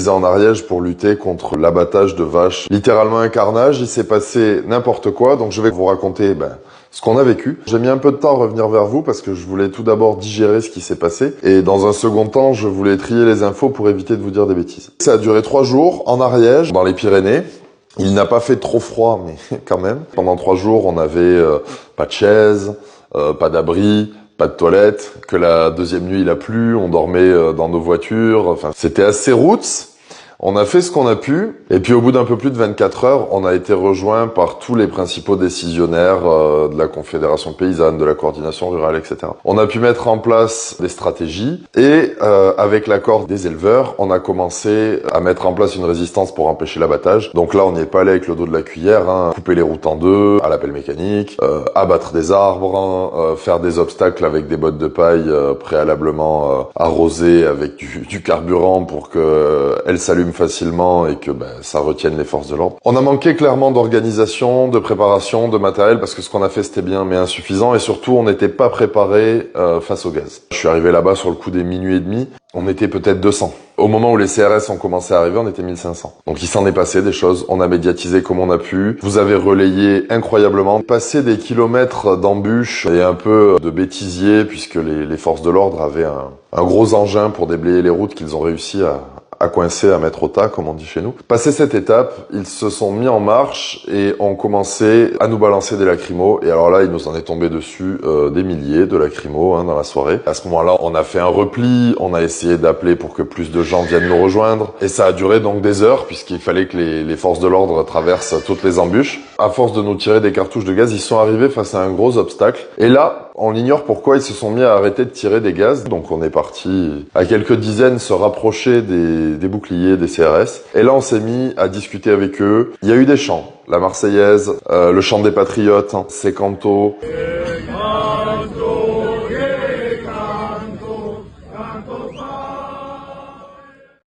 mobilisés en Ariège pour lutter contre l'abattage de vaches. Littéralement un carnage, il s'est passé n'importe quoi, donc je vais vous raconter ce qu'on a vécu. J'ai mis un peu de temps à revenir vers vous parce que je voulais tout d'abord digérer ce qui s'est passé et dans un second temps, je voulais trier les infos pour éviter de vous dire des bêtises. Ça a duré 3 jours en Ariège, dans les Pyrénées. Il n'a pas fait trop froid, mais quand même. Pendant 3 jours, on avait pas de chaise, pas d'abri, pas de toilette, que la deuxième nuit il a plu, on dormait dans nos voitures, enfin c'était assez roots. On a fait ce qu'on a pu, et puis au bout d'un peu plus de 24 heures, on a été rejoint par tous les principaux décisionnaires de la Confédération paysanne, de la coordination rurale, etc. On a pu mettre en place des stratégies, et avec l'accord des éleveurs, on a commencé à mettre en place une résistance pour empêcher l'abattage. Donc là, on n'y est pas allé avec le dos de la cuillère, couper les routes en deux, à la pelle mécanique, abattre des arbres, faire des obstacles avec des bottes de paille préalablement arrosées avec du carburant pour que elles s'allument facilement et que ça retienne les forces de l'ordre. On a manqué clairement d'organisation, de préparation, de matériel parce que ce qu'on a fait c'était bien mais insuffisant et surtout on n'était pas préparé face au gaz. Je suis arrivé là-bas sur le coup des minuit et demi, on était peut-être 200. Au moment où les CRS ont commencé à arriver, on était 1500. Donc il s'en est passé des choses, on a médiatisé comme on a pu, vous avez relayé incroyablement, passé des kilomètres d'embûches et un peu de bêtisier puisque les forces de l'ordre avaient un gros engin pour déblayer les routes qu'ils ont réussi à coincer, à mettre au tas, comme on dit chez nous. Passé cette étape, ils se sont mis en marche et ont commencé à nous balancer des lacrymos. Et alors là, il nous en est tombé dessus des milliers de lacrymos dans la soirée. À ce moment-là, on a fait un repli, on a essayé d'appeler pour que plus de gens viennent nous rejoindre. Et ça a duré donc des heures, puisqu'il fallait que les forces de l'ordre traversent toutes les embûches. À force de nous tirer des cartouches de gaz, ils sont arrivés face à un gros obstacle. Et là, on ignore pourquoi ils se sont mis à arrêter de tirer des gaz. Donc on est parti à quelques dizaines se rapprocher des boucliers, des CRS. Et là on s'est mis à discuter avec eux. Il y a eu des chants. La Marseillaise, le chant des Patriotes, Secanto.